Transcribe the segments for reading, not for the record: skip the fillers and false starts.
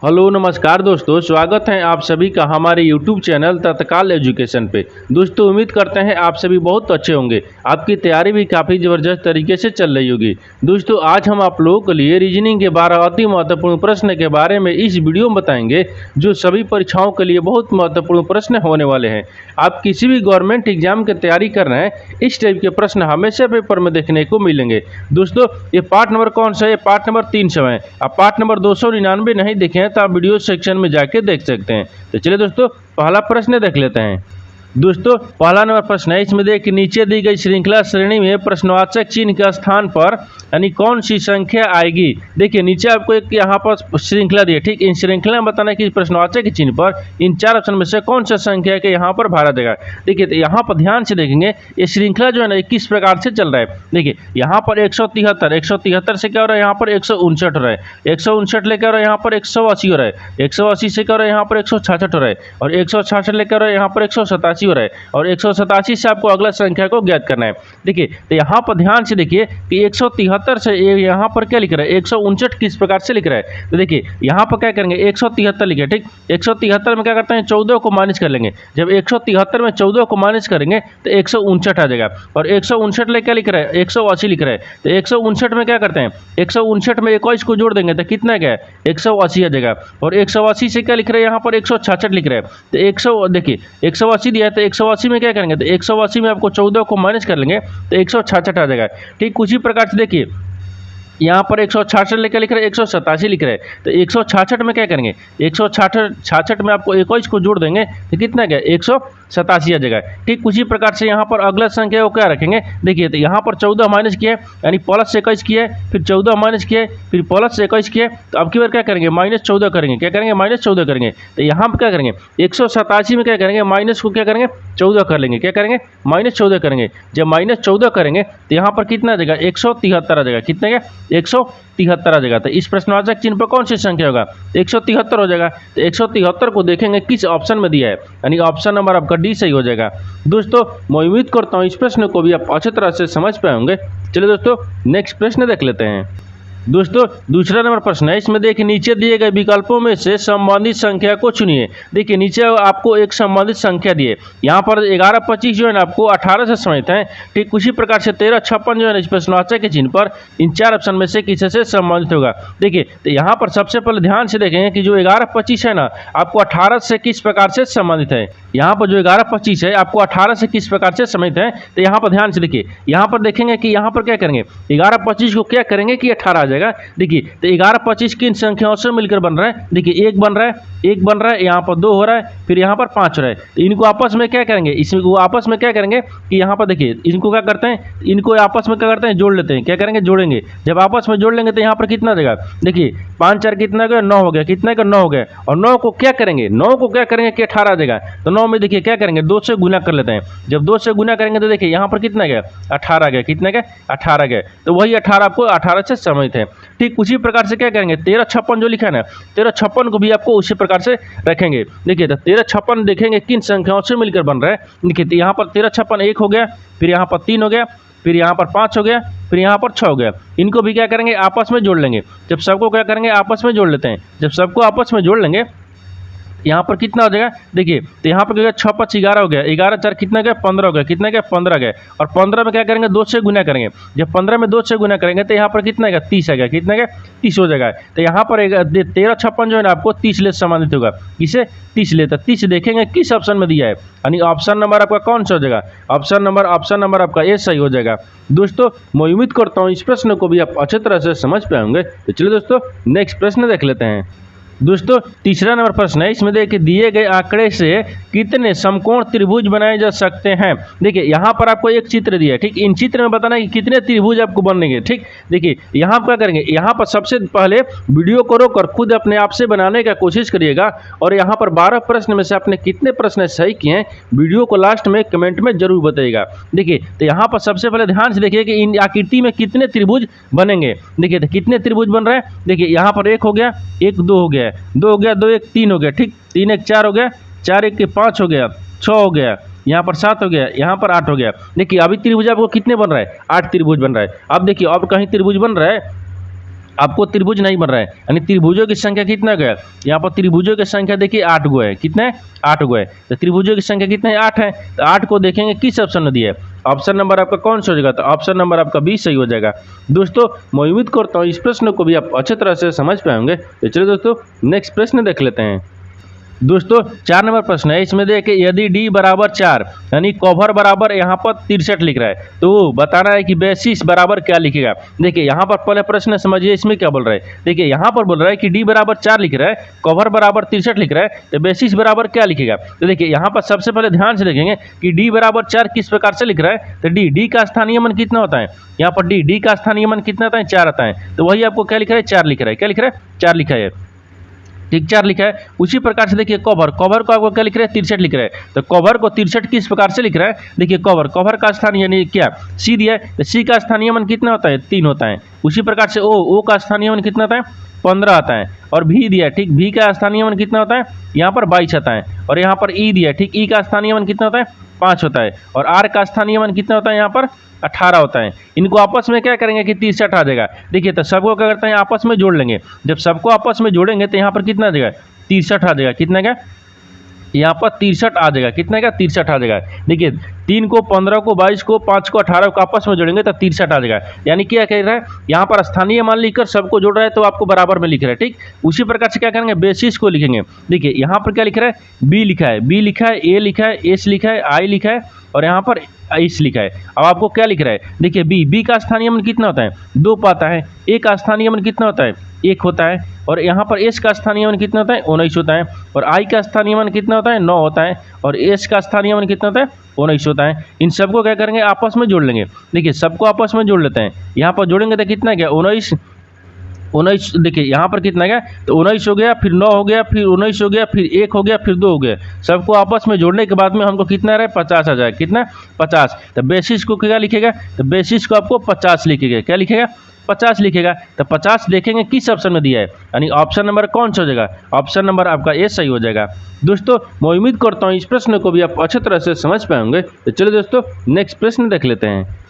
Hello नमस्कार दोस्तों, स्वागत है आप सभी का हमारे YouTube चैनल तत्काल एजुकेशन पे। दोस्तों उम्मीद करते हैं आप सभी बहुत अच्छे होंगे। आपकी तैयारी भी काफ़ी ज़बरदस्त तरीके से चल रही होगी। दोस्तों आज हम आप लोगों के लिए रीजनिंग के 12 अति महत्वपूर्ण प्रश्न के बारे में इस वीडियो में बताएंगे, जो सभी परीक्षाओं के लिए बहुत महत्वपूर्ण प्रश्न होने वाले हैं। आप किसी भी गवर्नमेंट एग्जाम की तैयारी कर रहे हैं, इस टाइप के प्रश्न हमेशा पेपर में देखने को मिलेंगे। दोस्तों ये पार्ट नंबर कौन सा है? ये पार्ट नंबर 300 है। आप पार्ट नंबर 299 नहीं देखे हैं तो आप वीडियो सेक्शन में जाके देख सकते हैं। तो चलिए दोस्तों पहला प्रश्न देख लेते हैं। दोस्तों पहला नंबर प्रश्न है, इसमें देखिए नीचे दी गई श्रृंखला श्रेणी में प्रश्नवाचक चिन्ह के स्थान पर यानी कौन सी संख्या आएगी। देखिए नीचे आपको एक यहाँ पर श्रृंखला दी है, ठीक। इन श्रृंखला में बताना है कि प्रश्नवाचक के चिन्ह पर इन 4 ऑप्शन में से कौन सा संख्या के यहाँ पर भरा देगा। देखिए तो यहाँ पर ध्यान से देखेंगे ये श्रृंखला जो है ना किस प्रकार से चल रहा है। देखिए यहाँ पर 173 से क्या हो रहा है, यहाँ पर 159 हो रहा है, 159 लेकर और यहाँ पर 180 हो रहा है, 180 से क्या हो रहा है, यहाँ पर 166 हो रहा है, और 166 लेकर और यहाँ पर 187 हो रहा है, और 187 से आपको अगला संख्या को ज्ञात करना है। देखिए तो यहाँ पर ध्यान से देखिए कि 173 से यहाँ पर क्या लिख रहा है, 159 किस प्रकार से लिख रहा है। तो देखिए यहाँ पर क्या करेंगे, 173 लिखे, ठीक। 173 में क्या करते हैं, 14 को माइनस कर लेंगे। जब 173 में 14 को माइनस करेंगे तो 159 आ जाएगा, और 159 ले क्या लिख रहा है, 180 लिख रहा है। तो 159 में क्या करते हैं, 159 में 21 को जोड़ देंगे तो कितना क्या है, 180 आ जाएगा, और 180 से क्या लिख रहे हैं, यहाँ पर 166 लिख रहे हैं। तो 100 देखिए 180 दिया है, तो 180 में क्या करेंगे, तो 180 में आपको 14 को माइनस कर लेंगे तो 166 आ जाएगा, ठीक। उसी प्रकार से देखिए यहाँ पर 166 लेकर लिख रहे हैं, 187 लिख रहे हैं। तो 166 में क्या करेंगे, 166 में आपको 21 को जोड़ देंगे तो कितना क्या, 187 आ जाएगा, ठीक। उसी प्रकार से यहाँ पर अगला संख्या को क्या रखेंगे। देखिए तो यहाँ पर 14 माइनस किया है, यानी प्लस 21 किया है, फिर 14 माइनस किया है, फिर प्लस 21 किया है, तो अब की बार क्या करेंगे, -14 करेंगे। क्या करेंगे, -14 करेंगे। तो यहाँ पर क्या करेंगे, 187 में क्या करेंगे, माइनस को क्या करेंगे, 14 कर लेंगे। क्या करेंगे, -14 करेंगे। जब -14 करेंगे तो यहाँ पर कितना आ जाएगा, 173 आ जाएगा। कितना क्या, 173 आ जाएगा। तो इस प्रश्नवाचक चिन्ह पर कौन सी संख्या होगा, 173 हो जाएगा। तो 173 को देखेंगे किस ऑप्शन में दिया है, यानी ऑप्शन नंबर आपका डी सही हो जाएगा। दोस्तों मैं उम्मीद करता हूँ इस प्रश्न को भी आप अच्छी तरह से समझ पाए होंगे। चलिए दोस्तों नेक्स्ट प्रश्न देख लेते हैं। दोस्तों दूसरा नंबर प्रश्न है, इसमें देखिए नीचे दिए गए विकल्पों में से संबंधित संख्या को चुनिए। देखिए नीचे आपको एक संबंधित संख्या दी है, यहाँ पर 11-25 जो है ना आपको 18 से संबंधित है, ठीक। उसी प्रकार से 13-56 जो है ना इस प्रश्नवाचक के चिन्ह पर इन 4 ऑप्शन में से किसी से संबंधित होगा। देखिए तो यहाँ पर सबसे पहले ध्यान से देखेंगे कि जो 11-25 है ना आपको 18 से किस प्रकार से संबंधित है। यहाँ पर जो 11-25 है आपको 18 से किस प्रकार से संबंधित है। तो यहाँ पर ध्यान से देखिए, यहाँ पर देखेंगे कि यहाँ पर क्या करेंगे, 11-25 को क्या करेंगे कि 18 आ जाएगा। देखिए तो 11-25 किन संख्याओं से मिलकर बन रहा है। देखिए एक बन रहा है, यहाँ पर 2 हो रहा है, फिर यहाँ पर 5 हो रहा है। तो इनको आपस में क्या करेंगे, इसमें आपस में क्या करेंगे कि यहाँ पर देखिए इनको क्या करते हैं, इनको आपस में क्या करते हैं, जोड़ लेते हैं। क्या करेंगे, जोड़ेंगे। जब आपस में जोड़ लेंगे तो यहाँ पर कितना देगा, देखिए 5-4 कितना हो गया, 9 हो गया। कितना का, 9 हो गया। और 9 को क्या करेंगे, 9 को क्या करेंगे कि 18 आ जाएगा। तो 9 में देखिए क्या करेंगे, 2 से गुना कर लेते हैं। जब 2 से गुना करेंगे तो देखिए यहाँ पर कितना गया, 18 गया। कितना गया, 18 गया। तो वही 18 आपको 18 से संबंधित है, ठीक। उसी प्रकार से क्या करेंगे, 13-56 जो लिखा है ना, 13-56 को भी आपको उसी प्रकार से रखेंगे। देखिए तो 13-56 देखेंगे किन संख्याओं से मिलकर बन रहा है। देखिए तो यहाँ पर 13-56 1 हो गया, फिर यहाँ पर 3 हो गया, फिर यहाँ पर 5 हो गया, फिर यहाँ पर 6 हो गया। इनको भी क्या करेंगे, आपस में जोड़ लेंगे। जब सबको क्या करेंगे, आपस में जोड़ लेते हैं। जब सबको आपस में जोड़ लेंगे यहाँ पर कितना हो जाएगा, देखिए तो यहाँ पर क्या 6-5 11 हो गया, 11-4 कितना गया, 15 हो गया। कितना गया, 15 गया। और 15 में क्या करेंगे, 2 से गुना करेंगे। जब 15 में 2 से गुना करेंगे तो यहाँ पर कितना गया, 30 आ गया। कितना गया, 30 हो जाएगा। तो यहाँ पर 13-56 जो है ना आपको 30 ले संबंधित होगा। किसे, 30 ले। तो 30 देखेंगे किस ऑप्शन में दिया है, यानी ऑप्शन नंबर आपका कौन सा हो जाएगा, ऑप्शन नंबर आपका ए सही हो जाएगा। दोस्तों मैं उम्मीद करता हूँ इस प्रश्न को भी आप अच्छी तरह से समझ पाए होंगे। तो चलिए दोस्तों नेक्स्ट प्रश्न देख लेते हैं। दोस्तों तीसरा नंबर प्रश्न है, इसमें देखिए दिए गए आंकड़े से कितने समकोण त्रिभुज बनाए जा सकते हैं। देखिए यहाँ पर आपको एक चित्र दिया है, ठीक। इन चित्र में बताना है कि कितने त्रिभुज आपको बनेंगे, ठीक। देखिए यहाँ पर क्या करेंगे, यहाँ पर सबसे पहले वीडियो को रोककर खुद अपने आप से बनाने का कोशिश करिएगा, और यहाँ पर 12 प्रश्न में से आपने कितने प्रश्न सही किए हैं वीडियो को लास्ट में कमेंट में जरूर बताइएगा। देखिए तो यहाँ पर सबसे पहले ध्यान से देखिए कि इन आकृति में कितने त्रिभुज बनेंगे। देखिए तो कितने त्रिभुज बन रहे हैं, देखिए यहाँ पर 1 हो गया, 1 2 हो गया, 2 हो गया, 2 1 3 हो गया, ठीक। 3 1 4 हो गया, 4 1 5 हो गया, 6 हो गया, यहाँ पर 7 हो गया, यहाँ पर 8 हो गया। देखिए अभी त्रिभुज आपको कितने बन रहा है, 8 त्रिभुज बन रहा है। अब देखिए अब कहीं त्रिभुज बन रहा है आपको त्रिभुज नहीं बन रहा है, यानी त्रिभुजों की संख्या कितना गया, यहाँ पर त्रिभुजों की संख्या देखिए 8 गो है, कितने 8 गो है, तो त्रिभुजों की संख्या कितने 8 है, तो 8 को देखेंगे किस ऑप्शन में दिया है, ऑप्शन नंबर आपका कौन सा हो जाएगा, तो ऑप्शन नंबर आपका 20 सही हो जाएगा। दोस्तों मैं उम्मीद करता हूँ इस प्रश्न को भी आप अच्छे तरह से समझ पाएंगे। तो चलिए दोस्तों नेक्स्ट प्रश्न देख लेते हैं। दोस्तों 4 नंबर प्रश्न है, इसमें देखिए यदि d बराबर 4 यानी कवर बराबर यहाँ पर 63 लिख रहा है, तो बताना है कि बेसिस बराबर क्या लिखेगा। देखिए यहाँ पर पहले प्रश्न समझिए इसमें क्या बोल रहा है। देखिए यहाँ पर बोल रहा है कि d बराबर 4 लिख रहा है, कवर बराबर 63 लिख रहा है, तो बेसिस बराबर क्या लिखेगा। तो देखिए यहाँ पर सबसे पहले ध्यान से देखेंगे कि d बराबर 4 किस प्रकार से लिख रहा है, तो d का स्थानीय मान कितना होता है, यहाँ पर d का स्थानीय मान कितना आता है 4 आता है, तो वही आपको क्या लिख रहा है 4 लिख रहा है, क्या लिख रहा है 4 लिखा है, ठीक 4 लिखा है। उसी प्रकार से देखिए कवर को आपको क्या लिख रहा है 63 लिख रहा है, तो कवर को 63 किस प्रकार से लिख रहा है। देखिए कवर का स्थानीय यानी क्या सी दिया है, तो सी का स्थानीय मान कितना होता है 3 होता है। उसी प्रकार से ओ का स्थानीय मान कितना आता है 15 आता है, और भी दिया है, ठीक भी का स्थानीय मान कितना होता है यहाँ पर 22 आता है, और यहाँ पर ई दिया है, ठीक ई का स्थानीय मान कितना होता है 5 होता है, और आर का स्थानीय मान कितना होता है यहाँ पर 18 होता है। इनको आपस में क्या करेंगे कि 63 आ जाएगा। देखिए तो सबको क्या करते हैं आपस में जोड़ लेंगे, जब सबको आपस में जोड़ेंगे तो यहाँ पर कितना आ जाएगा 63 आ जाएगा, कितना का यहाँ पर 63 आ जाएगा, कितना का 63 आ जाएगा। देखिए 3 को 15 को 22 को 5 को 18 को आपस में जोड़ेंगे तो 63 आ जाएगा। यानी क्या कह रहा है यहाँ पर स्थानीय मान लिखकर सबको जोड़ रहा है तो आपको बराबर में लिख रहा है, ठीक। उसी प्रकार से क्या करेंगे बेसिस को लिखेंगे। देखिए यहाँ पर क्या लिख रहा है बी लिखा है, बी लिखा है, ए लिखा है, एस लिखा है, आई लिखा है, और यहाँ पर इस लिखा है। अब आपको क्या लिख रहा है, देखिए बी का स्थानीय मान कितना होता है 2 पाता है, ए का स्थानीय मान कितना होता है 1 होता है, और यहाँ पर एस का स्थानीय मान कितना होता है 19 होता है, और आई का स्थानीय मान कितना होता है 9 होता है, और एस का स्थानीय मान कितना होता है 19 होता है। इन सबको क्या करेंगे आपस में जोड़ लेंगे। देखिए सबको आपस में जोड़ लेते हैं, यहाँ पर जोड़ेंगे तो कितना गया 19। देखिए यहाँ पर कितना गया तो 19 हो गया, फिर 9 हो गया, फिर 19 हो गया, फिर 1 हो गया, फिर 2 हो गया। सबको आपस में जोड़ने के बाद में हमको कितना रहे 50 आ जाएगा, कितना 50। तो बेसिस को क्या लिखेगा, तो बेसिस को आपको 50 लिखेगा, क्या लिखेगा 50 लिखेगा। तो 50 देखेंगे किस ऑप्शन में दिया है, यानी ऑप्शन नंबर कौन सा हो जाएगा, ऑप्शन नंबर आपका ए सही हो जाएगा। दोस्तों मैं उम्मीद करता हूँ इस प्रश्न को भी आप अच्छी तरह से समझ पाएंगे। तो चलिए दोस्तों नेक्स्ट प्रश्न देख लेते हैं।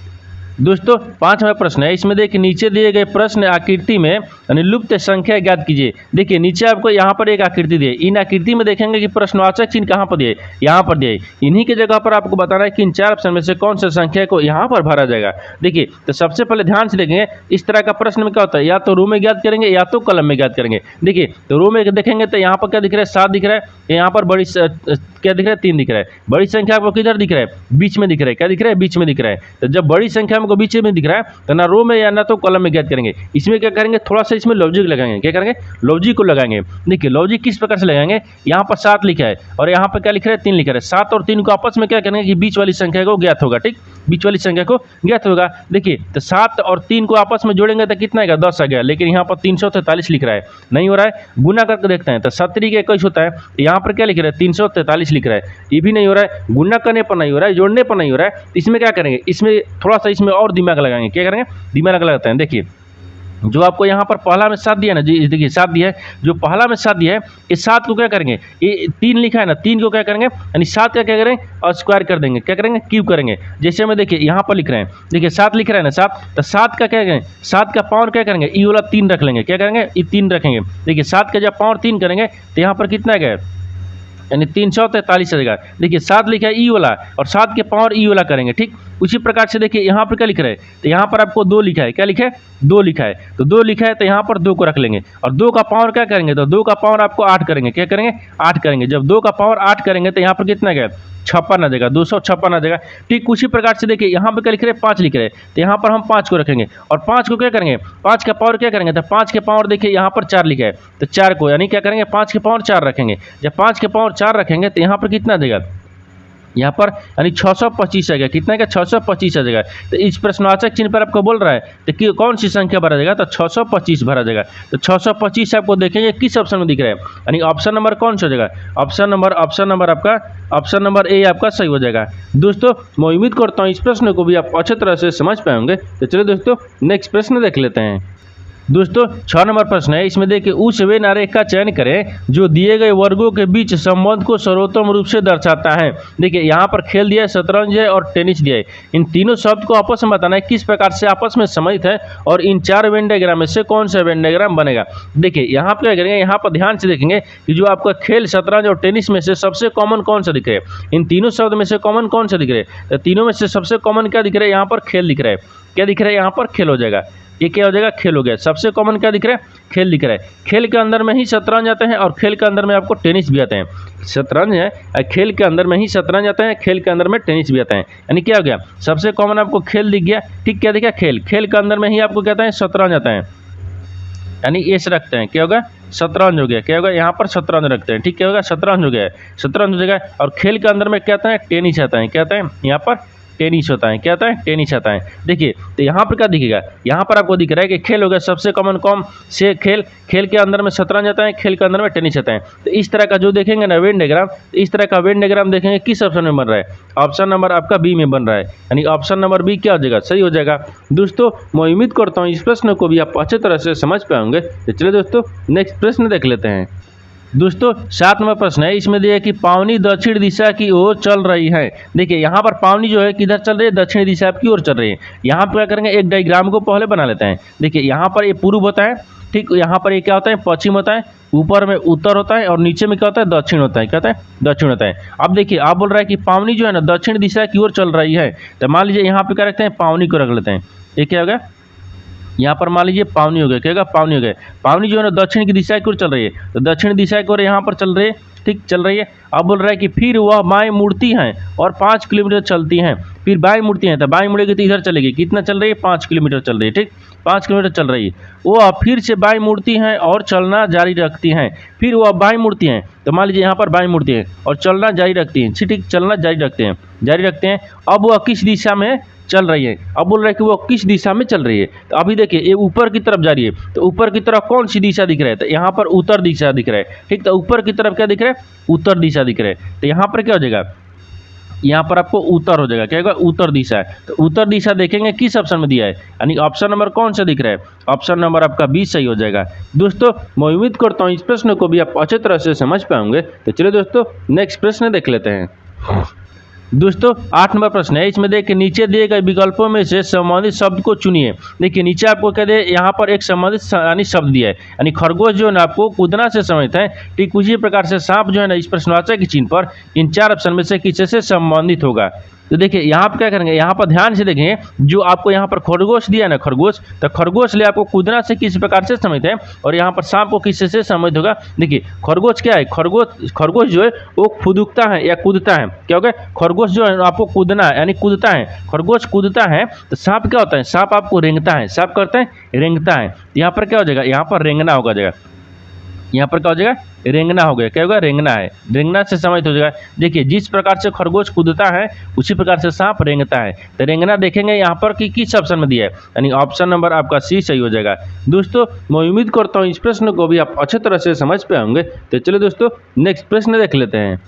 दोस्तों 5वां प्रश्न है, इसमें देखिए नीचे दिए गए प्रश्न आकृति में यानी लुप्त संख्या ज्ञात कीजिए। देखिए नीचे आपको यहाँ पर एक आकृति दी है, इन आकृति में देखेंगे कि प्रश्नवाचक चिन्ह कहाँ पर दिए, यहाँ पर दिए। इन्हीं के जगह पर आपको बताना है कि इन 4 ऑप्शन में से कौन सा संख्या को यहाँ पर भरा जाएगा। देखिए तो सबसे पहले ध्यान से देखेंगे इस तरह का प्रश्न में क्या होता है, या तो रो में ज्ञात करेंगे या तो कलम में ज्ञात करेंगे। देखिए तो रो में देखेंगे तो यहाँ पर क्या दिख रहा है 7 दिख रहा है, यहाँ पर बड़ी क्या दिख रहा है 3 दिख रहा है। बड़ी संख्या आपको किधर दिख रहा है बीच में दिख रहा है, क्या दिख रहा है बीच में दिख रहा है। तो जब बड़ी संख्या हमको बीच में दिख रहा है तो ना रो में या ना तो कॉलम में ज्ञात करेंगे। इसमें क्या करेंगे थोड़ा सा इसमें लॉजिक लगाएंगे, क्या करेंगे लॉजिक को लगाएंगे। देखिए लॉजिक किस प्रकार से लगाएंगे, यहाँ पर 7 लिखा है और यहाँ पर क्या लिख रहा है 3 लिखा है। 7 और 3 को आपस में क्या करेंगे कि बीच वाली संख्या को ज्ञात होगा, ठीक बीच वाली संख्या को ज्ञात होगा। देखिए तो 7 और 3 को आपस में जोड़ेंगे तो कितना आएगा 10 आ गया, लेकिन यहाँ पर 343 लिख रहा है, नहीं हो रहा है। गुना करके देखते हैं तो 7 के 21 होता है, यहाँ पर क्या लिख रहा है 343 लिख रहा है, ये भी नहीं हो रहा है। गुना करने पर नहीं हो रहा है, जोड़ने पर नहीं हो रहा है। इसमें क्या करेंगे, इसमें थोड़ा सा इसमें और दिमाग लगाएंगे, क्या करेंगे दिमाग लगाते हैं। देखिए जो आपको यहाँ पर पहला में 7 दिया ना जी, देखिए 7 दिया है, जो पहला में 7 दिया है इस 7 को क्या करेंगे, ये 3 लिखा है ना 3 को क्या करेंगे यानी 7 का क्या करेंगे और स्क्वायर कर देंगे, क्या करेंगे क्यूब करेंगे। जैसे में देखिए यहाँ पर लिख रहे हैं, देखिए 7 लिख रहा है ना 7, तो 7 का क्या करेंगे 7 का पावर क्या करेंगे ई वाला 3 रख लेंगे, क्या करेंगे ये 3 रखेंगे। देखिए 7 का जब पावर 3 करेंगे तो यहाँ पर कितना गया यानी 343 आ जाएगा। देखिए 7 लिखा है ई वाला और 7 के पावर ई वाला करेंगे, ठीक। उसी प्रकार से देखिए यहाँ पर क्या लिख रहे हैं, तो यहाँ पर आपको 2 लिखा है, क्या लिखा है 2 लिखा है, तो 2 लिखा है तो यहाँ पर 2 को रख लेंगे और 2 का पावर क्या करेंगे, तो 2 का पावर आपको 8 करेंगे, क्या करेंगे 8 करेंगे। जब 2 का पावर 8 करेंगे तो यहाँ पर कितना गया 56 आ जाएगा, 256 आ जाएगा। ठीक उसी प्रकार से देखिए यहाँ पर क्या लिख रहे हैं 5 लिख रहे हैं, तो यहाँ पर हम 5 को रखेंगे और 5 को क्या करेंगे 5 का पावर क्या करेंगे, तो 5 के पावर देखिए यहाँ पर 4 लिखा है, तो 4 को यानी क्या करेंगे 5 के पावर 4 रखेंगे। जब 5 के पावर 4 रखेंगे तो यहाँ पर कितना देगा, यहाँ पर यानी 625 आ गया, कितना का 625 आ जाएगा। तो इस प्रश्नवाचक चिन्ह पर आपको बोल रहा है तो कि कौन सी संख्या भरा जाएगा, तो 625 भरा जाएगा। तो 625 आपको देखेंगे किस ऑप्शन में दिख रहा है, यानी ऑप्शन नंबर कौन सा हो जाएगा, ऑप्शन नंबर आपका ऑप्शन नंबर ए आपका सही हो जाएगा। दोस्तों मैं उम्मीद करता हूँ इस प्रश्न को भी आप अच्छे तरह से समझ पाएंगे। तो चलिए दोस्तों नेक्स्ट प्रश्न देख लेते हैं। दोस्तों 6 नंबर प्रश्न है, इसमें देखिए उस वेन आरेख का चयन करें जो दिए गए वर्गों के बीच संबंध को सर्वोत्तम रूप से दर्शाता है। देखिए यहाँ पर खेल दिया है, शतरंज है और टेनिस दिया है। इन तीनों शब्द को आपस में बताना है किस प्रकार से आपस में सम्मिलित है और इन 4 वेन डायग्राम में से कौन सा वेन डायग्राम बनेगा। देखिए यहाँ पर क्या करेंगे, यहाँ पर ध्यान से देखेंगे कि जो आपका खेल शतरंज और टेनिस में से सबसे कॉमन कौन सा दिख रहा है, इन तीनों शब्द में से कॉमन कौन सा दिख रहा है, तो तीनों में से सबसे कॉमन क्या दिख रहा है, यहाँ पर खेल दिख रहा है। क्या दिख रहा है, यहाँ पर खेल हो जाएगा। ये क्या हो जाएगा, खेल हो गया। सबसे कॉमन क्या दिख रहा है, खेल दिख रहा है। खेल के अंदर में ही शतरंज आते हैं और खेल के अंदर में आपको टेनिस भी आते हैं। शतरंज है, खेल के अंदर में ही शतरंज आते हैं, खेल के अंदर में टेनिस भी आते हैं। यानी क्या हो गया, सबसे कॉमन आपको खेल दिख गया। ठीक, क्या दिखा, खेल। खेल के अंदर में ही आपको कहते हैं शतरंज आता है, यानी एस रखते हैं। क्या होगा, शतरंज हो गया। क्या होगा, यहाँ पर शतरंज रखते हैं। ठीक, क्या होगा, शतरंज हो गया, शतरंज हो जाएगा। और खेल के अंदर में क्या आता है, टेनिस आता है। क्या आता है, यहाँ पर टेनिस होता है। क्या आता है, टेनिस आता है। देखिए तो यहाँ पर क्या दिखेगा, यहाँ पर आपको दिख रहा है कि खेल हो गया सबसे कॉमन कॉम से खेल, खेल के अंदर में शतरंज आता है, खेल के अंदर में टेनिस आता है। तो इस तरह का जो देखेंगे ना वेन डायग्राम, इस तरह का वेन डायग्राम देखेंगे किस ऑप्शन में बन रहा है, ऑप्शन नंबर आपका बी में बन रहा है। यानी ऑप्शन नंबर बी क्या हो जाएगा, सही हो जाएगा। दोस्तों मैं उम्मीद करता हूँ इस प्रश्न को भी आप अच्छे तरह से समझ पाएंगे। तो चलिए दोस्तों नेक्स्ट प्रश्न देख लेते हैं। दोस्तों 7 नंबर प्रश्न है, इसमें दिया है कि पावनी दक्षिण दिशा की ओर चल रही है। देखिए यहाँ पर पावनी जो है किधर चल रही है, दक्षिणी दिशा की ओर चल रही है। यहाँ पर क्या करेंगे, एक डायग्राम को पहले बना लेते हैं। देखिए यहाँ पर ये पूर्व होता है, ठीक, यहाँ पर ये क्या होता है, पश्चिम होता है, ऊपर में उत्तर होता है और नीचे में क्या होता है, दक्षिण होता है। क्या होता है, दक्षिण होता है। अब देखिए आप बोल रहा है कि पावनी जो है ना दक्षिण दिशा की ओर चल रही है, तो मान लीजिए यहाँ पे क्या रखते हैं, पावनी को रख लेते हैं। ये क्या होगा, यहाँ पर मान लीजिए पावनी हो गया। क्या होगा, पावनी हो गया। पावनी जो है ना दक्षिण की दिशा की ओर चल रही है, तो दक्षिण दिशा की ओर यहाँ पर चल रही है। ठीक, चल रही है। अब बोल रहा है कि फिर वह बाएं मुड़ती हैं और 5 किलोमीटर चलती हैं। फिर बाएं मुड़ती हैं, तो बाएं मुड़ेगी तो इधर चलेगी। कितना चल रही है, 5 किलोमीटर चल रही है। ठीक, 5 किलोमीटर चल रही है। वो फिर से बाएं मुड़ती हैं और चलना जारी रखती हैं। फिर वह बाएं मुड़ती हैं, तो मान लीजिए यहाँ पर बाएं मुड़ती हैं और चलना जारी रखती हैं। ठीक, चलना जारी रखते हैं, जारी रखते हैं। अब वह किस दिशा में चल रही है, अब बोल रहा है कि वो किस दिशा में चल रही है। तो अभी देखिए ये ऊपर की तरफ जा रही है, तो ऊपर की तरफ कौन सी दिशा दिख रहा है, तो यहाँ पर उत्तर दिशा दिख रहा है। ठीक, तो ऊपर की तरफ क्या दिख रहा है, उत्तर दिशा दिख रहा है। तो यहाँ पर क्या हो जाएगा, यहाँ पर आपको उत्तर हो जाएगा। क्या होगा, उत्तर दिशा है। तो उत्तर दिशा देखेंगे किस ऑप्शन में दिया है, यानी ऑप्शन नंबर कौन सा दिख रहा है, ऑप्शन नंबर आपका बी सही हो जाएगा। दोस्तों मैं उम्मीद करता हूँ इस प्रश्न को भी आप अच्छे तरह से समझ पाएंगे। तो चलिए दोस्तों नेक्स्ट प्रश्न देख लेते हैं। दोस्तों 8 नंबर प्रश्न है, इसमें देखिए नीचे दिए गए विकल्पों में से संबंधित शब्द को चुनिए। देखिए नीचे आपको कह दे, यहाँ पर एक संबंधित यानी शब्द दिया है, यानी खरगोश जो है ना आपको कूदना से संबंधित है। ठीक उसी प्रकार से सांप जो है ना इस प्रश्नवाचक के चिन्ह पर इन 4 ऑप्शन में से किसी से संबंधित होगा। तो देखिए यहाँ पर क्या करेंगे, यहाँ पर ध्यान से देखेंगे, जो आपको यहाँ पर खरगोश दिया ना, खरगोश, तो खरगोश ले आपको कूदना से किस प्रकार से संबंधित है और यहाँ पर सांप को किससे से संबंधित होगा। देखिए खरगोश क्या है, खरगोश जो है वो खुदकता है या कूदता है। क्या होगा, खरगोश जो है आपको कूदना है यानी कूदता है, खरगोश कूदता है। तो सांप क्या होता है, सांप आपको रेंगता है, सांप करता है रेंगता है। यहाँ पर क्या हो जाएगा, यहाँ पर रेंगना होगा जाएगा, यहाँ पर क्या हो जाएगा, रेंगना हो गया। क्या होगा, रेंगना है, रेंगना से समाहित हो जाएगा। देखिए जिस प्रकार से खरगोश कूदता है उसी प्रकार से सांप रेंगता है। तो रेंगना देखेंगे यहाँ पर कि किस ऑप्शन में दिया है, यानी ऑप्शन नंबर आपका सी सही हो जाएगा। दोस्तों मैं उम्मीद करता हूँ इस प्रश्न को भी आप अच्छे तरह से समझ पाए होंगे। तो चलिए दोस्तों नेक्स्ट प्रश्न देख लेते हैं।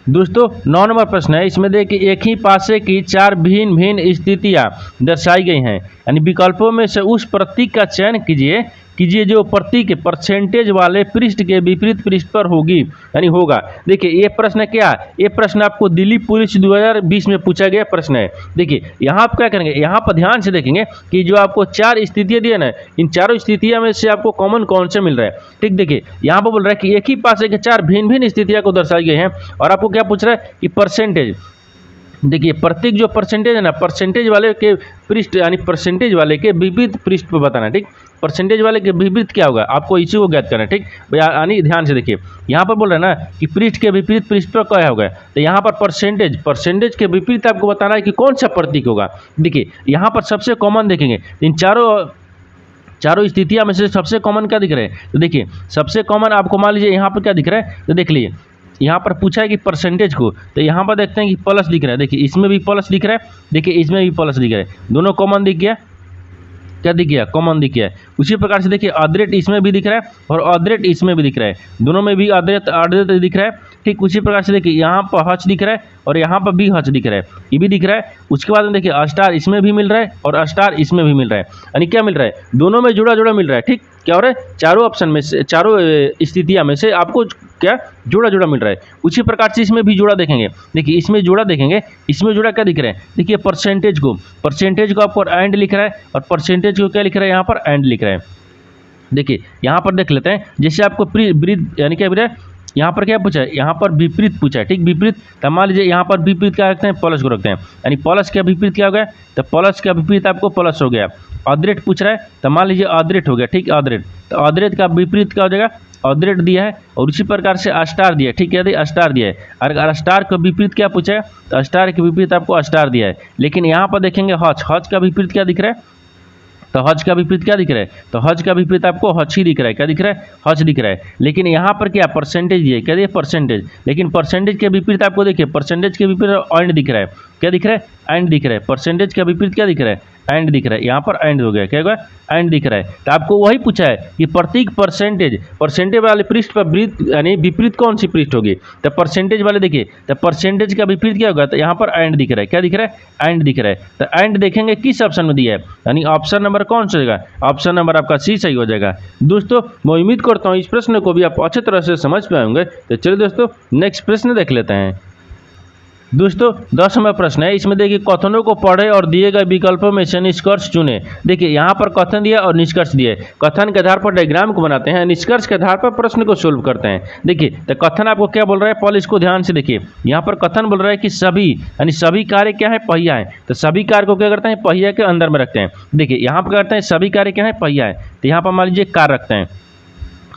दोस्तों 9 नंबर प्रश्न है, इसमें देखिए एक ही पासे की 4 भिन्न भिन्न स्थितियाँ दर्शाई गई हैं, यानी विकल्पों में से उस प्रतीक का चयन कीजिए जो प्रतीक परसेंटेज वाले पृष्ठ के विपरीत पृष्ठ पर होगी यानी होगा। देखिए ये प्रश्न क्या है, ये प्रश्न आपको दिल्ली पुलिस 2020 में पूछा गया प्रश्न है। देखिए यहाँ आप क्या करेंगे, यहाँ पर ध्यान से देखेंगे कि जो आपको 4 स्थितियाँ दी है ना, इन चारों स्थितियों में से आपको कॉमन कौन से मिल रहा है। ठीक, देखिए यहाँ पर बोल रहा है कि एक ही पासे के 4 भिन्न भिन्न स्थितियाँ को दर्शाई गई हैं और आपको क्या पूछ रहा है कि परसेंटेज। देखिए प्रतीक जो परसेंटेज है ना, परसेंटेज वाले के पृष्ठ यानी परसेंटेज वाले के विपरीत पृष्ठ पर बताना। ठीक, परसेंटेज वाले के विपरीत क्या होगा, आपको इसी को ज्ञात करना है। ठीक भैया, यानी ध्यान से देखिए यहाँ पर बोल रहे हैं ना कि पृष्ठ के विपरीत पृष्ठ पर क्या होगा, तो यहाँ पर परसेंटेज के विपरीत आपको बताना है कि कौन सा प्रतीक होगा। देखिए यहाँ पर सबसे कॉमन देखेंगे, इन चारों स्थितियाँ में से सबसे कॉमन क्या दिख रहा है। तो देखिए सबसे कॉमन आपको मान लीजिए यहाँ पर क्या दिख रहा है, तो देख लीजिए यहाँ पर पूछा है कि परसेंटेज को, तो यहाँ पर देखते हैं कि प्लस दिख रहा है। देखिए इसमें भी प्लस दिख रहा है, देखिए इसमें भी प्लस दिख रहा है, दोनों कॉमन दिख गया। क्या दिख गया, कॉमन दिख गया। उसी प्रकार से देखिए अदरेट इसमें भी दिख रहा है और अदरेट इसमें भी दिख रहा है, दोनों में भी अदरेट दिख रहा है। ठीक उसी प्रकार से देखिए यहाँ पर हच दिख रहा है और यहाँ पर भी हच दिख रहा है, ये भी दिख रहा है। उसके बाद में देखिए स्टार इसमें भी मिल रहा है और स्टार इसमें भी मिल रहा है, यानी क्या मिल रहा है, दोनों में जुड़ा जुड़ा मिल रहा है। ठीक क्या हो रहा है, चारों ऑप्शन में से, चारों स्थितियाँ में से आपको क्या जोड़ा जोड़ा मिल रहा है। उसी प्रकार से इसमें भी जोड़ा देखेंगे। देखिए इसमें जोड़ा देखेंगे, इसमें जोड़ा क्या दिख रहा है, देखिए परसेंटेज को आपको एंड लिख रहा है, और परसेंटेज को क्या लिख रहा है, यहाँ पर एंड लिख रहा है। देखिए यहाँ पर देख लेते हैं, जैसे आपको विपरीत यानी क्या है, यहाँ पर क्या पूछा है, यहाँ पर विपरीत पूछा है, ठीक, विपरीत। तो मान लीजिए यहाँ पर विपरीत क्या रखते हैं, प्लस को रखते हैं, यानी प्लस का विपरीत क्या हो गया, तो प्लस का विपरीत आपको प्लस हो गया। ऑदरेट पूछ रहा है, तो मान लीजिए ऑदरेट हो गया, ठीक, ऑदरेट। तो ऑदरेट का विपरीत क्या हो जाएगा, ऑदरेट दिया है, और उसी प्रकार से अस्टार दिया है, ठीक है, अस्टार दिया है। और अस्टार का विपरीत क्या पूछा है, तो अस्टार के विपरीत आपको अस्टार दिया है। लेकिन यहाँ पर देखेंगे हज का विपरीत क्या दिख रहा है, तो हज का विपरीत क्या दिख रहा है, तो हज का विपरीत आपको हज ही दिख रहा है, क्या दिख रहा है, हज दिख रहा है। लेकिन यहाँ पर क्या परसेंटेज दिए, क्या दिए, परसेंटेज। लेकिन परसेंटेज के विपरीत आपको देखिए, परसेंटेज के विपरीत एंड दिख रहा है, क्या दिख रहा है, एंड दिख रहा है। परसेंटेज का विपरीत क्या दिख रहा है, एंड दिख रहा है, यहाँ पर एंड हो गया, क्या होगा, एंड दिख रहा है। तो आपको वही पूछा है कि प्रतीक परसेंटेज वाले पृष्ठ पर यानी विपरीत कौन सी पृष्ठ होगी, तो परसेंटेज वाले देखिए, तो परसेंटेज का विपरीत क्या होगा, तो यहाँ पर एंड दिख रहा है, क्या दिख रहा है, एंड दिख रहा है। तो एंड देखेंगे किस ऑप्शन में दिया है, यानी ऑप्शन नंबर कौन सा होगा, ऑप्शन नंबर आपका सी सही हो जाएगा। दोस्तों मैं उम्मीद करता हूँ इस प्रश्न को भी आप अच्छी तरह से समझ पाएंगे। तो चलिए दोस्तों नेक्स्ट प्रश्न देख लेते हैं। दोस्तों 10वां प्रश्न है, इसमें देखिए कथनों को पढ़े और दिए गए विकल्पों में से निष्कर्ष चुने। देखिए यहाँ पर कथन दिया और निष्कर्ष दिए, कथन के आधार पर डायग्राम को बनाते हैं, निष्कर्ष के आधार पर प्रश्न को सोल्व करते हैं। देखिए तो कथन आपको क्या बोल रहा है, पहले इसको ध्यान से देखिए। यहाँ पर कथन बोल रहा है कि सभी यानी सभी कार्य क्या है, पहिया है। तो सभी कार्य को क्या करते हैं, पहिया के अंदर में रखते हैं। देखिए यहाँ पर करते हैं सभी कार्य क्या है, पहिया है। तो यहाँ पर मान लीजिए कार रखते हैं,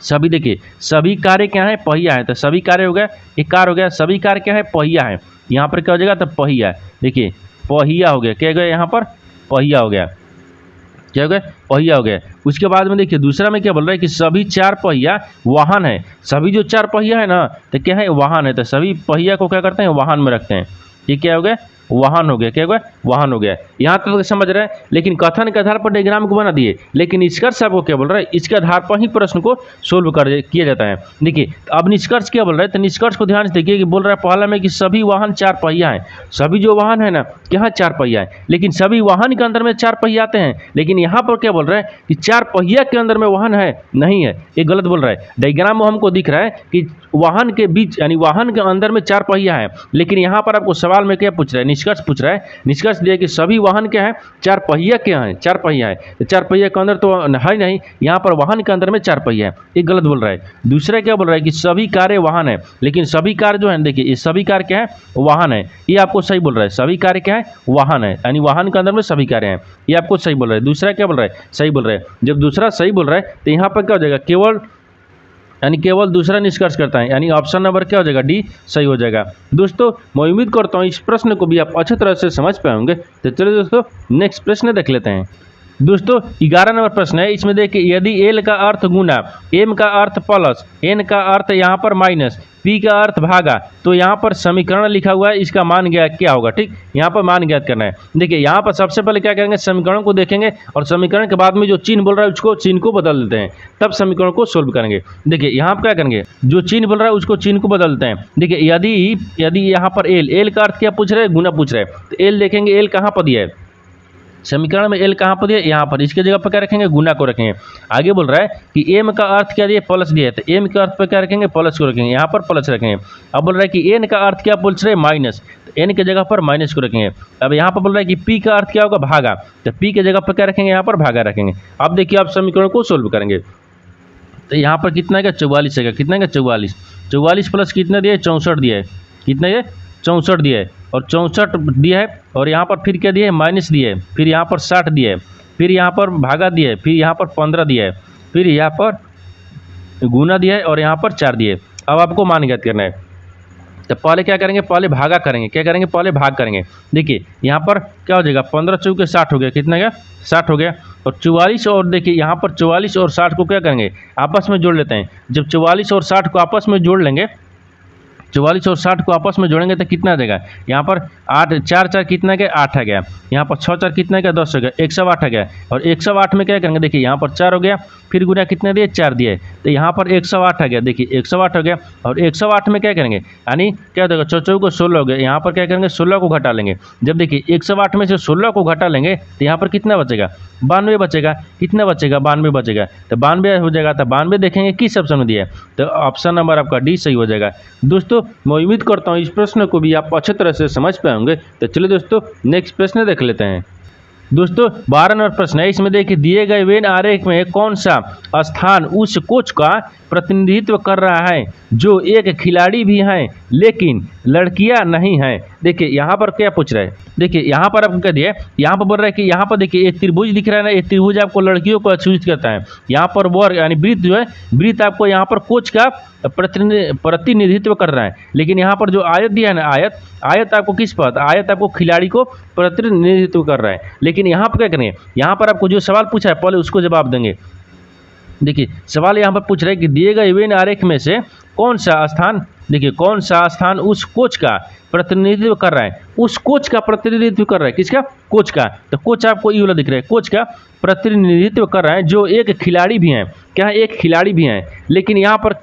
सभी, देखिए सभी कार्य क्या है, पहिया है। तो सभी कार्य हो गया, एक कार हो गया, सभी कार्य क्या है, पहिया है। यहाँ पर क्या हो जाएगा, तो पहिया है। देखिए पहिया हो गया, क्या हो गया, यहाँ पर पहिया हो गया, क्या हो गया, पहिया हो गया। उसके बाद में देखिए दूसरा में क्या बोल रहा है कि सभी चार पहिया वाहन है। सभी जो चार पहिया है ना, तो क्या है, वाहन है। तो सभी पहिया को क्या करते हैं, वाहन में रखते हैं। ये क्या हो गया, वाहन हो गया, क्या हो गया, वाहन हो गया। यहाँ तक तो समझ रहे हैं। लेकिन कथन के आधार पर डायग्राम को बना दिए, लेकिन निष्कर्ष आपको क्या बोल रहा है, इसके आधार पर ही प्रश्न को सोल्व किया जाता है। देखिए अब निष्कर्ष क्या बोल रहा है, तो निष्कर्ष को ध्यान से देखिए कि बोल रहा है पहला में कि सभी वाहन चार पहिया हैं। सभी जो वाहन है ना, क्या चार पहिया है, लेकिन सभी वाहन के अंदर में चार पहिया आते हैं। लेकिन यहाँ पर क्या बोल रहा है कि चार पहिया के अंदर में वाहन है, नहीं है, ये गलत बोल रहा है। डायग्राम में हमको दिख रहा है कि वाहन के बीच यानी वाहन के अंदर में चार पहिया है, लेकिन यहाँ पर आपको सवाल में क्या पूछ रहा है, निष्कर्ष पूछ रहा है। निष्कर्ष दिया कि सभी वाहन क्या है, चार पहिया क्या है, चार पहिया है। तो चार पहिया के अंदर तो है नहीं, यहाँ पर वाहन के अंदर में चार पहिया है, ये गलत बोल रहा है। दूसरा क्या बोल रहा है कि सभी कार्य वाहन है, लेकिन सभी कार्य जो है, देखिए ये सभी कार्य क्या है, वाहन है, ये आपको सही बोल रहा है। सभी कार्य क्या है, वाहन है, यानी वाहन के अंदर में सभी कार्य हैं, ये आपको सही बोल रहा है। दूसरा क्या बोल रहा है, सही बोल रहा है। जब दूसरा सही बोल रहा है तो यहाँ पर क्या हो जाएगा, केवल दूसरा निष्कर्ष करता है, यानी ऑप्शन नंबर क्या हो जाएगा, डी सही हो जाएगा। दोस्तों मैं उम्मीद करता हूँ इस प्रश्न को भी आप अच्छी तरह से समझ पाए होंगे। तो चलिए दोस्तों नेक्स्ट प्रश्न देख लेते हैं। दोस्तों 11 नंबर प्रश्न है, इसमें देखिए यदि एल का अर्थ गुना, एम का अर्थ प्लस, एन का अर्थ यहाँ पर माइनस, पी का अर्थ भागा, तो यहाँ पर समीकरण लिखा हुआ है, इसका मान ज्ञात क्या होगा। ठीक, यहाँ पर मान ज्ञात करना है। देखिए यहाँ पर सबसे पहले क्या करेंगे, समीकरण को देखेंगे और समीकरण के बाद में जो चिन्ह बोल रहा है उसको चिन्ह को बदल देते हैं, तब समीकरण को सोल्व करेंगे। देखिए यहाँ पर क्या करेंगे, जो चिन्ह बोल रहा है उसको चिन्ह को बदलते हैं। देखिए यदि यहाँ पर एल का अर्थ क्या पूछ रहे हैं, गुना पूछ रहे हैं, तो एल देखेंगे, एल कहाँ पर दिया है समीकरण में, एल कहाँ पर दिया, यहाँ पर, इसके जगह पर क्या रखेंगे, गुना को रखेंगे। आगे बोल रहा है कि एम का अर्थ क्या दिया, प्लस दिया है, तो एम के अर्थ पर क्या रखेंगे, प्लस को रखेंगे, यहाँ पर प्लस रखेंगे। अब बोल रहा है कि एन का अर्थ क्या पूछ रहे हैं, माइनस, तो एन के जगह पर माइनस को रखेंगे। अब यहाँ पर बोल रहा है कि पी का अर्थ क्या होगा, भागा, तो पी के जगह पर क्या रखेंगे, यहाँ पर भागा रखेंगे। अब देखिए आप समीकरण को सोल्व करेंगे, तो यहाँ पर कितना का 44 है, कितना का 44 प्लस कितना दिया है, 64 दिया है, कितना ये 64 दिया है, और 64 दिया है, और यहाँ पर फिर क्या दिया है, माइनस दिया है, फिर यहाँ पर 60 दिया है, फिर यहाँ पर भागा दिया है, फिर यहाँ पर 15 दिया है, फिर यहाँ पर गुना दिया है, और यहाँ पर 4 दिया है। अब आपको मान ज्ञात करना है, तो पहले क्या करेंगे, पहले भागा करेंगे, क्या करेंगे, पहले भाग करेंगे। देखिए यहाँ पर क्या हो जाएगा, 15 चौके 60 हो गया, कितना गया, 60 हो गया, और 44 और देखिए यहाँ पर 44 और 60 को क्या करेंगे, आपस में जोड़ लेते हैं। जब 44 और 60 को आपस में जोड़ लेंगे, 44 और 60 को आपस में जोड़ेंगे तो कितना देगा, यहाँ पर 8 4 4 कितना गया, 8 आ गया, यहाँ पर 6 4 कितना गया, 10 हो गया, 108 आ गया। और 108 में क्या करेंगे, देखिए यहाँ पर 4 हो गया, फिर गुना कितने दिए 4 दिए, तो यहाँ पर 108 आ गया। देखिए 108 हो गया, और 108 में क्या करेंगे यानी क्या हो जाएगा 4 को 16 हो गया, यहाँ पर क्या करेंगे 16 को घटा लेंगे। जब देखिए 108 में से 16 को घटा लेंगे तो यहाँ पर कितना बचेगा 92 बचेगा। कितना बचेगा 92 बचेगा, तो 92 हो जाएगा। तो 92 देखेंगे किस ऑप्शन में दिया है, तो ऑप्शन नंबर आपका डी सही हो जाएगा। दोस्तों मैं उम्मीद करता हूँ इस प्रश्न को भी आप अच्छी तरह से समझ पाए होंगे। तो चलिए दोस्तों नेक्स्ट प्रश्न देख लेते हैं। दोस्तों 12 नंबर प्रश्न है, इसमें देखिए दिए गए वेन आरेख में कौन सा स्थान उस कोच का प्रतिनिधित्व कर रहा है जो एक खिलाड़ी भी हैं लेकिन लड़कियां नहीं हैं। देखिए यहाँ पर क्या पूछ रहा है, देखिए यहाँ पर आपको क्या दिया है, यहाँ पर बोल रहा है कि यहाँ पर देखिए एक त्रिभुज दिख रहा है ना, एक त्रिभुज आपको लड़कियों को सूचित करता है। यहाँ पर वर्ग यानी वृत्त जो है, वृत्त आपको यहाँ पर कोच का प्रतिनिधित्व कर रहा है। लेकिन यहाँ पर जो आयत दिया है ना, आयत आपको किस पर, आयत आपको खिलाड़ी को प्रतिनिधित्व कर रहा है। लेकिन यहाँ पर क्या करेंगे, यहाँ पर आपको जो सवाल पूछा है पहले उसको जवाब देंगे। देखिए सवाल यहाँ पर पूछ रहे हैं कि दिए गए वेन आरेख में से कौन सा स्थान, देखिए कौन सा स्थान उस कोच का प्रतिनिधित्व कर रहा है, उस कोच का प्रतिनिधित्व कर रहा है, किसका, कोच का। तो कोच आपको ये वाला दिख रहा है, कोच का प्रतिनिधित्व कर रहा है जो एक खिलाड़ी भी हैं, क्या है, एक खिलाड़ी भी हैं लेकिन यहाँ पर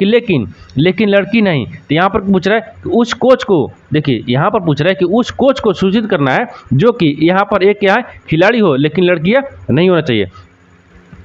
लेकिन लड़की नहीं। तो यहाँ पर पूछ रहा है कि उस कोच को, देखिए यहाँ पर पूछ रहा है कि उस कोच को सूचित करना है जो कि यहाँ पर एक क्या है, खिलाड़ी हो लेकिन लड़कियाँ नहीं होना चाहिए।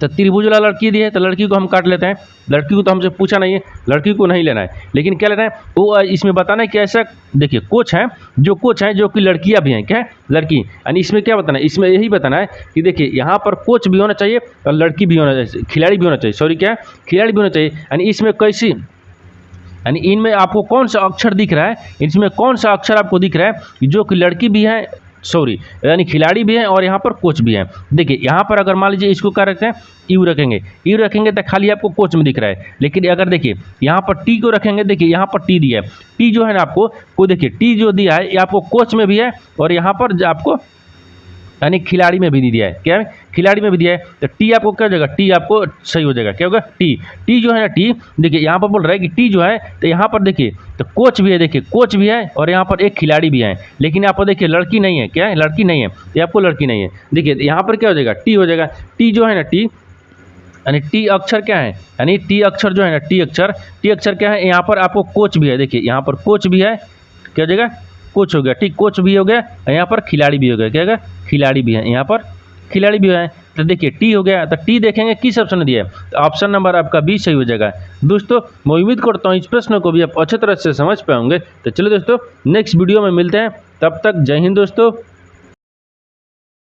तो त्रिभुज वाला लड़की दी है तो लड़की को हम काट लेते हैं, लड़की को तो हमसे पूछा नहीं है, लड़की को नहीं लेना है। लेकिन क्या लेना है वो इसमें बताना है कि ऐसा देखिए कोच है जो कि लड़कियां भी हैं, क्या है, लड़की। यानी इसमें क्या बताना है, इसमें यही बताना है कि देखिए यहाँ पर कोच भी होना चाहिए और लड़की भी होना चाहिए, खिलाड़ी भी होना चाहिए, सॉरी क्या है, खिलाड़ी भी होना चाहिए। यानी इसमें कैसी, यानी इनमें आपको कौन सा अक्षर दिख रहा है, इसमें कौन सा अक्षर आपको दिख रहा है जो कि लड़की भी है, सॉरी यानी खिलाड़ी भी हैं और यहाँ पर कोच भी हैं। देखिए यहाँ पर अगर मान लीजिए इसको क्या रखते हैं, यू रखेंगे तो खाली आपको कोच में दिख रहा है। लेकिन अगर देखिए यहाँ पर टी को रखेंगे, देखिए यहाँ पर टी दिया है, टी जो है ना आपको को देखिए टी जो दिया है ये आपको कोच में भी है और यहाँ पर आपको यानी खिलाड़ी में भी दिया है, क्या है, खिलाड़ी में भी दिया है। तो टी आपको क्या हो जाएगा, टी आपको सही हो जाएगा, क्या होगा, टी जो है ना, टी देखिए यहाँ पर बोल रहा है कि टी जो है, तो यहाँ पर देखिए तो कोच भी है, देखिए कोच भी है और यहाँ पर एक खिलाड़ी भी है। लेकिन यहाँ पर देखिए लड़की नहीं है, क्या है, लड़की नहीं है, ये आपको लड़की नहीं है। देखिए यहाँ पर क्या हो जाएगा, टी हो जाएगा। टी जो है ना, टी यानी टी अक्षर क्या है, यानी टी अक्षर जो है ना, टी अक्षर क्या है, यहाँ पर आपको कोच भी है। देखिए यहाँ पर कोच भी है, क्या हो जाएगा, कोच हो गया, ठीक, कोच भी हो गया, यहाँ पर खिलाड़ी भी हो गया, क्या होगा, खिलाड़ी भी है, यहाँ पर खिलाड़ी भी है। तो देखिए टी हो गया, तो टी देखेंगे किस ऑप्शन ने दिया है, तो ऑप्शन नंबर आपका बी सही हो जाएगा। दोस्तों मैं उम्मीद करता हूँ इस प्रश्न को भी आप अच्छे तरह से समझ पाएंगे। तो चलिए दोस्तों नेक्स्ट वीडियो में मिलते हैं, तब तक जय हिंद दोस्तों।